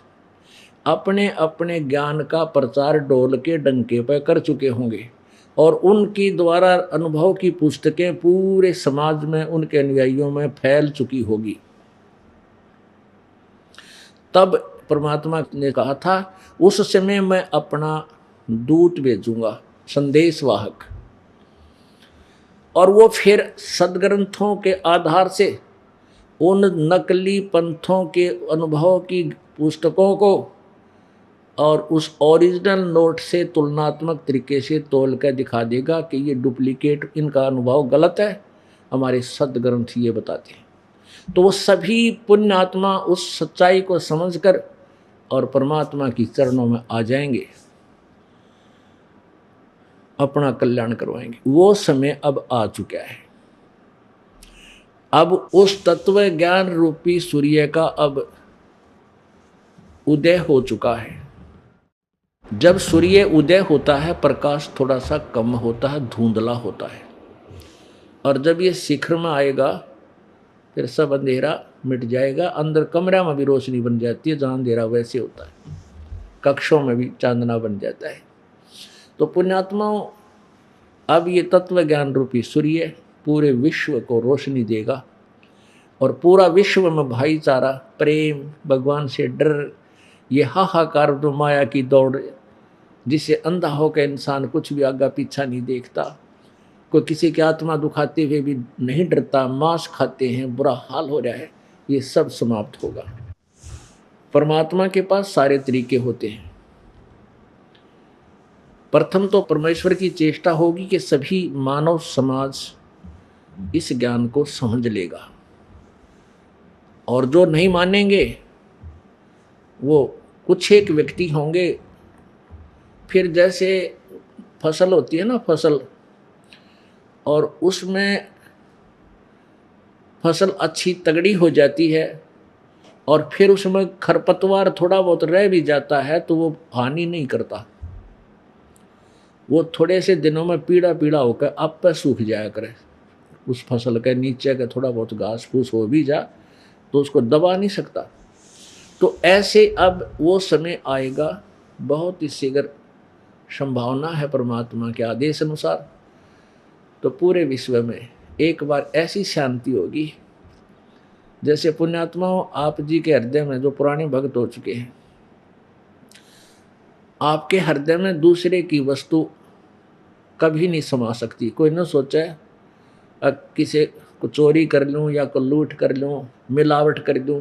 अपने अपने ज्ञान का प्रचार डोल के डंके पर कर चुके होंगे, और उनकी द्वारा अनुभव की पुस्तकें पूरे समाज में उनके अनुयायियों में फैल चुकी होगी। तब परमात्मा ने कहा था उस समय मैं अपना दूत भेजूंगा, संदेशवाहक, और वो फिर सदग्रंथों के आधार से उन नकली पंथों के अनुभव की पुस्तकों को और उस ओरिजिनल नोट से तुलनात्मक तरीके से तोल कर दिखा देगा कि ये डुप्लीकेट, इनका अनुभव गलत है, हमारे सदग्रंथ ये बताते हैं। तो वो सभी पुण्यात्मा उस सच्चाई को समझकर और परमात्मा की चरणों में आ जाएंगे, अपना कल्याण करवाएंगे। वो समय अब आ चुका है। अब उस तत्व ज्ञान रूपी सूर्य का अब उदय हो चुका है। जब सूर्य उदय होता है प्रकाश थोड़ा सा कम होता है, धुंधला होता है, और जब ये शिखर में आएगा फिर सब अंधेरा मिट जाएगा। अंदर कमरा में भी रोशनी बन जाती है, जहाँ अंधेरा वैसे होता है, कक्षों में भी चांदना बन जाता है। तो पुण्यात्माओं, अब ये तत्व ज्ञान रूपी सूर्य पूरे विश्व को रोशनी देगा, और पूरा विश्व में भाईचारा, प्रेम, भगवान से डर, ये हाहाकार जो माया की दौड़ जिसे अंधा होकर इंसान कुछ भी आगे पीछा नहीं देखता, कोई किसी की आत्मा दुखाते हुए भी नहीं डरता, मांस खाते हैं, बुरा हाल हो रहा है, ये सब समाप्त होगा। परमात्मा के पास सारे तरीके होते हैं। प्रथम तो परमेश्वर की चेष्टा होगी कि सभी मानव समाज इस ज्ञान को समझ लेगा, और जो नहीं मानेंगे वो कुछ एक व्यक्ति होंगे। फिर जैसे फसल होती है ना, फसल, और उसमें फसल अच्छी तगड़ी हो जाती है और फिर उसमें खरपतवार थोड़ा बहुत रह भी जाता है तो वो हानि नहीं करता, वो थोड़े से दिनों में पीला पीला होकर आप पर सूख जाया करे। उस फसल के नीचे का थोड़ा बहुत घास फूस हो भी जा तो उसको दबा नहीं सकता। तो ऐसे अब वो समय आएगा, बहुत ही शीघ्र संभावना है परमात्मा के आदेश अनुसार। तो पूरे विश्व में एक बार ऐसी शांति होगी जैसे पुण्यात्माओं, आप जी के हृदय में जो पुराने भक्त हो चुके हैं, आपके हृदय में दूसरे की वस्तु कभी नहीं समा सकती। कोई न सोचे किसी को चोरी कर लूं या को लूट कर लूं, मिलावट कर दूं,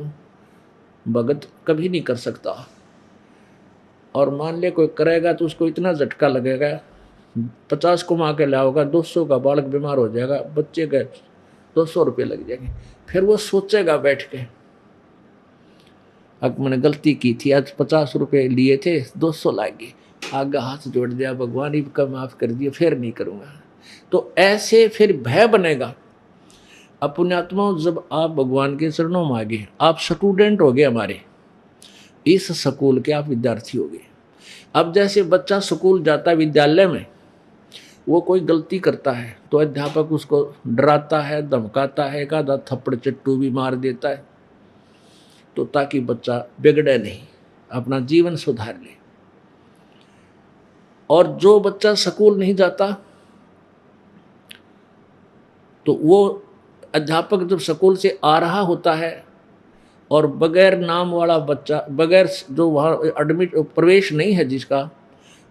भगत कभी नहीं कर सकता। और मान ले कोई करेगा तो उसको इतना झटका लगेगा, 50 कमा के लाओगा, 200 का बालक बीमार हो जाएगा, बच्चे के 200 रुपये लग जाएंगे। फिर वो सोचेगा बैठ के, अब मैंने गलती की थी, आज 50 रुपये लिए थे, 200 लाएंगे, आगे हाथ जोड़ दिया, भगवान ही का माफ कर दिया, फिर नहीं करूँगा। तो ऐसे फिर भय बनेगा। अब पुण्यात्मा, जब आप भगवान के चरणों में आ गए, आप स्टूडेंट हो गए, हमारे इस स्कूल के आप विद्यार्थी हो गए। अब जैसे बच्चा स्कूल जाता है, विद्यालय में वो कोई गलती करता है तो अध्यापक उसको डराता है, धमकाता है, एक आधा थप्पड़ चट्टू भी मार देता है, तो ताकि बच्चा बिगड़े नहीं, अपना जीवन सुधार ले। और जो बच्चा स्कूल नहीं जाता तो वो अध्यापक जब स्कूल से आ रहा होता है और बगैर नाम वाला बच्चा, बगैर जो वहाँ एडमिट प्रवेश नहीं है जिसका,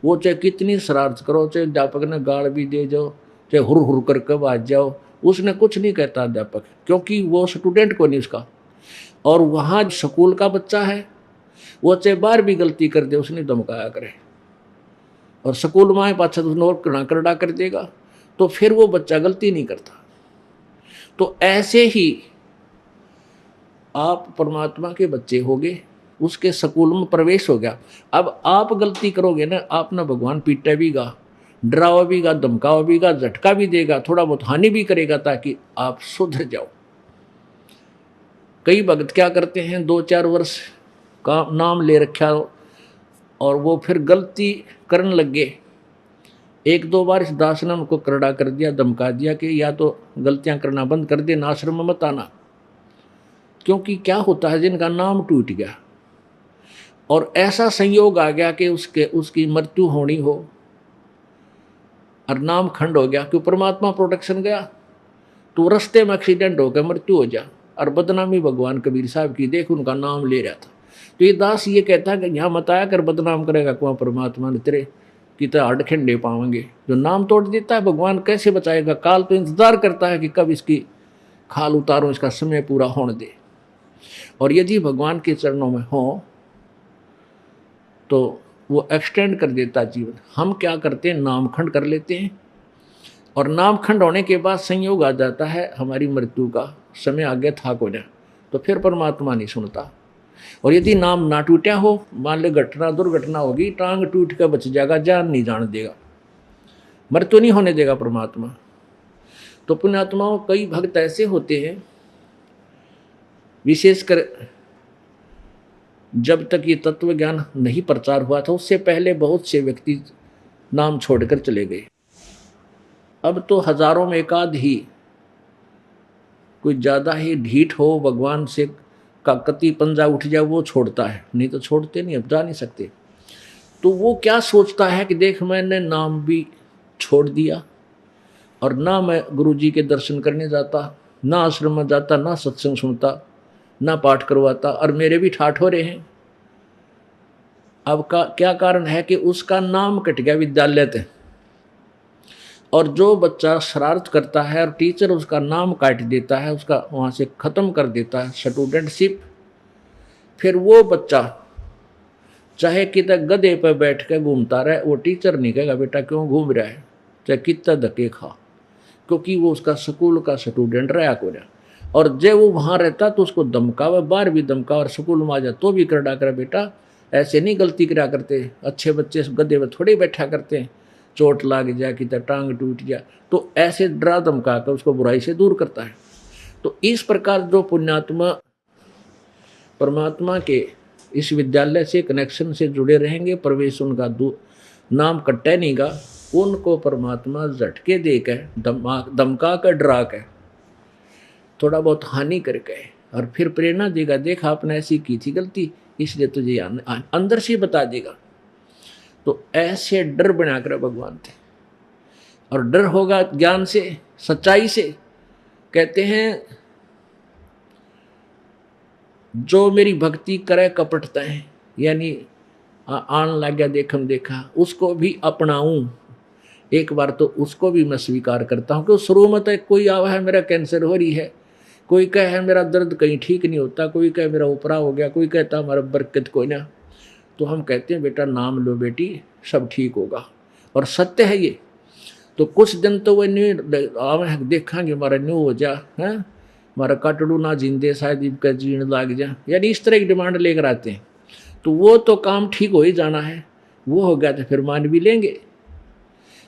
वो चाहे कितनी शरारत करो, चाहे अध्यापक ने गाल भी दे जाओ, चाहे हुर हुर करके बाज जाओ, उसने कुछ नहीं कहता अध्यापक, क्योंकि वो स्टूडेंट को नहीं उसका। और वहाँ स्कूल का बच्चा है, वो चाहे बार भी गलती कर दे, उसने धमकाया करे, और स्कूल में आए पाछा तो नोट करड़ा कर देगा, तो फिर वो बच्चा गलती नहीं करता। तो ऐसे ही आप परमात्मा के बच्चे होगे, उसके स्कूल में प्रवेश हो गया। अब आप गलती करोगे ना, आप ना भगवान पीटे भी गा, डरावा भी गा, धमकावा भी गा, झटका भी देगा, थोड़ा बहुत हानि भी करेगा, ताकि आप सुधर जाओ। कई भक्त क्या करते हैं, 2-4 वर्ष का नाम ले रखा और वो फिर गलती करने लग गए, 1-2 बार इस दास ने उनको करड़ा कर दिया, धमका दिया कि या तो गलतियां करना बंद कर दे, आश्रम में मत आना। क्योंकि क्या होता है, जिनका नाम टूट गया और ऐसा संयोग आ गया कि उसकी मृत्यु होनी हो और नाम खंड हो गया, कि परमात्मा प्रोटेक्शन गया, तो रास्ते में एक्सीडेंट हो गया, मृत्यु हो जा, और बदनामी भगवान कबीर साहब की, देख उनका नाम ले रहा था। तो ये दास ये कहता है कि यहाँ मत आया कर, बदनाम करेगा कुआ परमात्मा ने तेरे की तरह हड खंडे पावेंगे। जो नाम तोड़ देता है भगवान कैसे बचाएगा, काल तो इंतजार करता है कि कब इसकी खाल उतारो, इसका समय पूरा होने दे। और यदि भगवान के चरणों में हो तो वो एक्सटेंड कर देता जीवन। हम क्या करते हैं, नामखंड कर लेते हैं, और नामखंड होने के बाद संयोग आ जाता है, हमारी मृत्यु का समय आ गया, थाक हो जाए, तो फिर परमात्मा नहीं सुनता। और यदि नाम ना टूटा हो, मान ले घटना दुर्घटना होगी, टांग टूट कर बच जाएगा, जान नहीं जान देगा, मृत्यु नहीं होने देगा परमात्मा। तो पुण्यात्माओं, कई भक्त ऐसे होते हैं, विशेषकर जब तक ये तत्व ज्ञान नहीं प्रचार हुआ था, उससे पहले बहुत से व्यक्ति नाम छोड़कर चले गए। अब तो हजारों में एकाध ही कोई ज़्यादा ही ढीठ हो, भगवान से का कति पंजा उठ जाए, वो छोड़ता है, नहीं तो छोड़ते नहीं, अब जा नहीं सकते। तो वो क्या सोचता है कि देख मैंने नाम भी छोड़ दिया, और ना मैं गुरुजी के दर्शन करने जाता, ना आश्रम में जाता, ना सत्संग सुनता, ना पाठ करवाता, और मेरे भी ठाठ हो रहे हैं। अब का क्या कारण है कि उसका नाम कट गया विद्यालय से, और जो बच्चा शरारत करता है और टीचर उसका नाम काट देता है, उसका वहाँ से ख़त्म कर देता है स्टूडेंटशिप, फिर वो बच्चा चाहे कितना गधे पर बैठ कर घूमता रहे, वो टीचर नहीं कहेगा बेटा क्यों घूम रहा है, चाहे कितना धक्के खा, क्योंकि वो उसका स्कूल का स्टूडेंट रहा को रहा। और जब वो वहाँ रहता तो उसको धमकावा, बार भी धमका, और स्कूल में आ जाए तो भी कर डा कर बेटा ऐसे नहीं गलती करा करते, अच्छे बच्चे गद्दे में थोड़े बैठा करते हैं, चोट लाग जाए कि टांग टूट जाए, तो ऐसे डरा धमका कर उसको बुराई से दूर करता है। तो इस प्रकार जो पुण्यात्मा परमात्मा के इस विद्यालय से कनेक्शन से जुड़े रहेंगे, प्रवेश उनका नाम कट्टे नहीं गा, उनको परमात्मा झटके दे कर, धमका कर, डरा कर, थोड़ा बहुत हानि करके, और फिर प्रेरणा देगा, देख आपने ऐसी की थी गलती, इसलिए तुझे अंदर से बता देगा। तो ऐसे डर बना कर भगवान थे, और डर होगा ज्ञान से, सच्चाई से। कहते हैं जो मेरी भक्ति करे कपटता है, यानी आन लग गया देखम देखा, उसको भी अपनाऊं, एक बार तो उसको भी मैं स्वीकार करता हूँ। क्यों शुरू में तो कोई आवा है मेरा कैंसर हो रही है, कोई कहे है मेरा दर्द कहीं ठीक नहीं होता, कोई कहे मेरा उपरा हो गया, कोई कहता हमारा बरकत कोई ना। तो हम कहते हैं बेटा नाम लो बेटी, सब ठीक होगा, और सत्य है ये। तो कुछ दिन तो वह न्यू देखांगे हमारा न्यू हो जा है, हमारा काटड़ू ना जिंदे शायद इनका जीण लाग जा, यानी इस तरह की डिमांड लेकर आते हैं। तो वो तो काम ठीक हो ही जाना है, वो हो गया तो फिर मान भी लेंगे।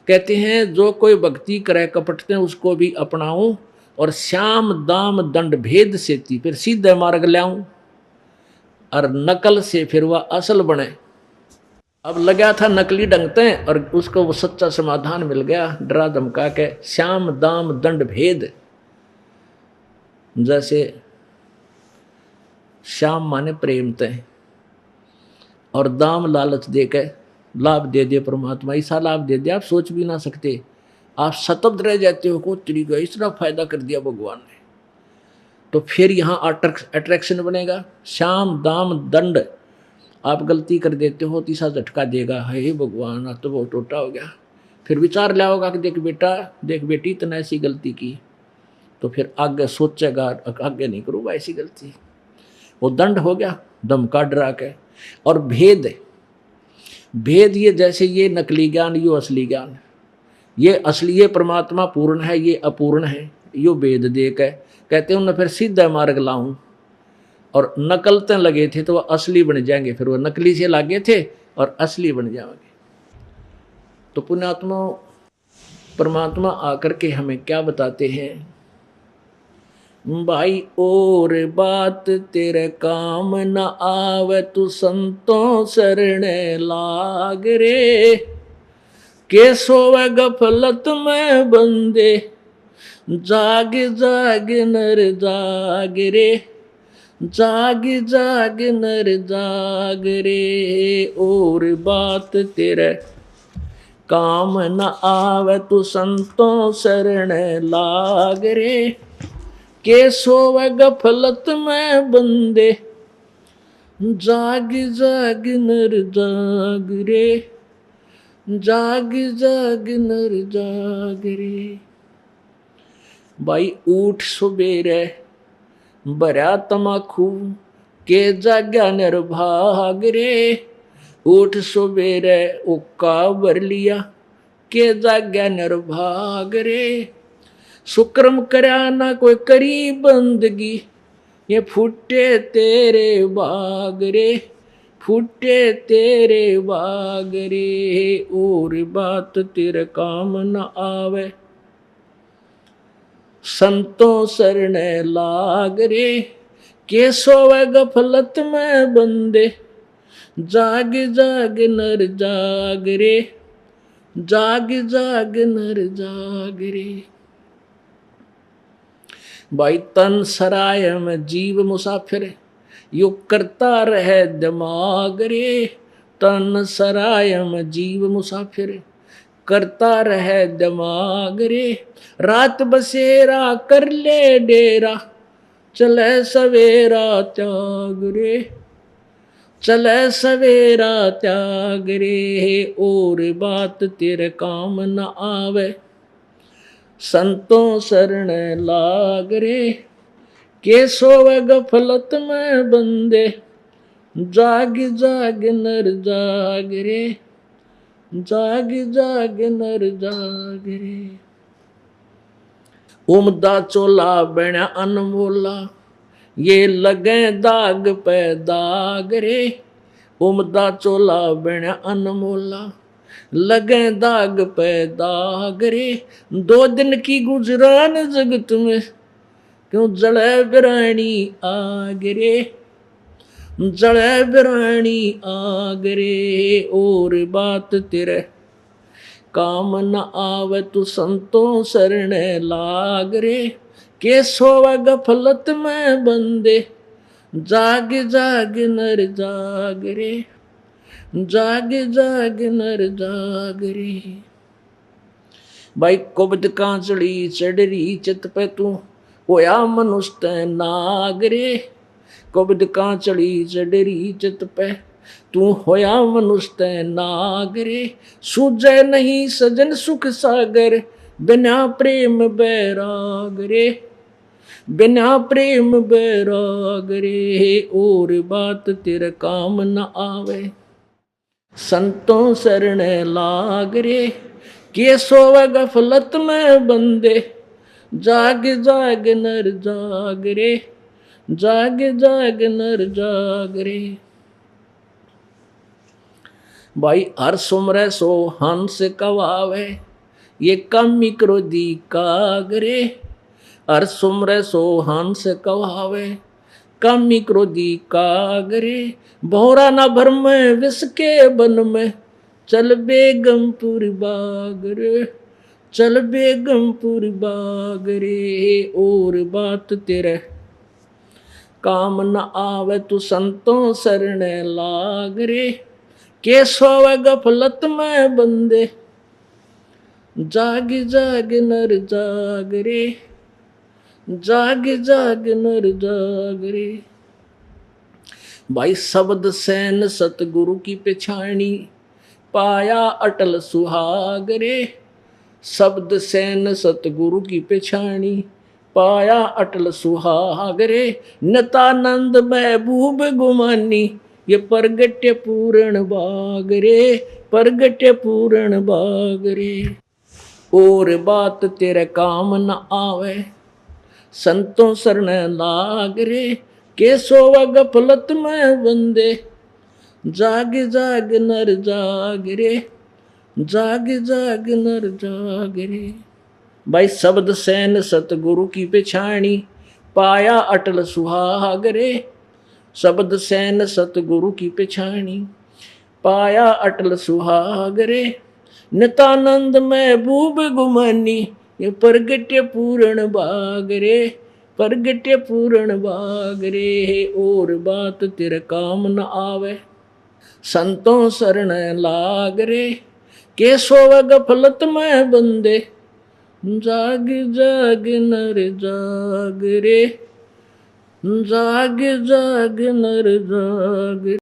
कहते हैं जो कोई भक्ति करे कपटते हैं उसको भी अपनाऊं, और श्याम दाम दंड भेद से थी फिर सीधे मार्ग लाऊं, और नकल से फिर वह असल बने। अब लगा था नकली ढंगते और उसको वो सच्चा समाधान मिल गया, डरा धमका के श्याम दाम दंड भेद। जैसे श्याम माने प्रेम तय, और दाम लालच दे के लाभ दे दिया परमात्मा, ऐसा लाभ दे दिया आप सोच भी ना सकते। आप शतब्द रह जाते हो, को तरीका इस तरह फायदा कर दिया भगवान ने। तो फिर यहाँ अट्रैक्शन बनेगा, श्याम दाम दंड। आप गलती कर देते हो तीसरा झटका देगा, हे भगवान आज तो बहुत टोटा हो गया। फिर विचार लिया होगा कि देख बेटा देख बेटी तने ऐसी गलती की, तो फिर आगे सोचेगा आगे नहीं करूँगा ऐसी गलती। वो दंड हो गया, धमका डरा के। और भेद, भेद ये जैसे ये नकली ज्ञान यो असली ज्ञान, ये असली ये परमात्मा पूर्ण है ये अपूर्ण है, यो भेद दे के कहते हैं उन्हें फिर सीधा मार्ग लाऊं। और नकलते लगे थे तो वह असली बन जाएंगे, फिर वह नकली से लागे थे और असली बन जाएंगे। तो पुण्यात्मा परमात्मा आकर के हमें क्या बताते हैं, भाई और बात तेरे काम न आवे तू संतों शरण लाग रे, के सोवे गफलत में बंदे जाग जाग नर जाग रे, जाग जाग नर जाग रे। और बात तेरे काम न आवे तू संतों शरण लाग रे, के सोवे गफलत में बंदे जाग जाग नर जाग रे, जाग जाग नर जाग रे। भाई उठ सुबेरे भरा तमाखू के जाग्या नर भाग रे, उठ सुबेरे उक्का भर लिया के जाग्या नर भाग रे। सुक्रम करया ना कोई करी बंदगी, ये फूटे तेरे बाग रे, फूटे तेरे बाग रे। और बात तेरे काम न आवे संतों शरण लाग रे, के सोवे गफलत में बंदे जाग जाग नर जाग रे, जाग जाग नर जाग रे। भाई तन सराय में जीव मुसाफिर, यो करता रहे दिमाग रे। तन सराय में जीव मुसाफिर, करता रहे दिमाग रे। रात बसेरा कर ले डेरा, चले सवेरा त्याग रे, चले सवेरा त्याग रे। और बात तेरे काम न आवे संतों शरण लाग रे, के सोवे गफलत में बंदे जाग जाग नर जाग रे, जाग जाग नर जाग रे। उमदा चोला बना अनमोला, ये लगे दाग पे दाग रे। उमदा चोला बना अनमोला, लगे दाग पे दाग रे। दो दिन की गुजरान जगत में, क्यों जड़े बिरानी आग रे, जड़े बिरानी आग रे। और बात तेरे काम न आवे तू संतों शरण लाग रे, के सोवे गफलत में बंदे जाग जाग नर जाग रे, जाग जाग नर जाग रे। भाई कुबद कांचड़ी चढ़री चित पे तू होया मनुष्य नाग रे। कुबद का चढ़ी चढ़ी चित पे, तू होया मनुष्य तै नागरे। सूझे नहीं सजन सुख सागर, बिना प्रेम बैराग रे, बिना प्रेम बैराग रे। और बात तेरे काम न आवे, संतों शरण लाग रे। के सोवे गफलत में बंदे, जाग जाग नर जाग रे, जाग जाग नर जाग रे। भाई हर सुमरे सो हंस कवावे, ये कामी क्रोधी कागरे। हर सुमरे सो हंस कवावे, कामी क्रोधी कागरे। भौरा न भर में विष के बन में, चल बेगमपुर बागरे, चल बेगमपुर बागरे। और बात तेरे काम न आवे, तू संतों शरण लाग रे। के सोवे गफलत में बंदे, जाग जाग नर जाग रे, जाग जाग नर जाग रे। भाई शब्द सैन सतगुरु की पेछाणी, पाया अटल सुहाग रे। शब्द सैन सतगुरु की पेछाणी, पाया अटल सुहाग रे। नितानंद महबूब गुमानी, ये परगट्य पूर्ण बाग रे, परगट्य पूर्ण बाग रे। और बात तेरे काम न आवे, संतों शरण लाग रे। के सोवा गफलत में बंदे, जाग जाग नर जाग रे, जाग जाग नर जाग रे। भाई शब्द सैन सतगुरु की पेछाणी, पाया अटल सुहाग रे। शब्द सैन सतगुरु की पेछाणी, पाया अटल सुहाग रे। नितानंद महबूब गुमानी, ये परगट्य पूर्ण बाग रे, परगट्य पूर्ण बाग रे। और बात तेरे काम न आवे, संतों शरण लाग रे। के सोवे गफलत में बंदे, जाग जाग नर जाग रे, जाग जाग नर जाग।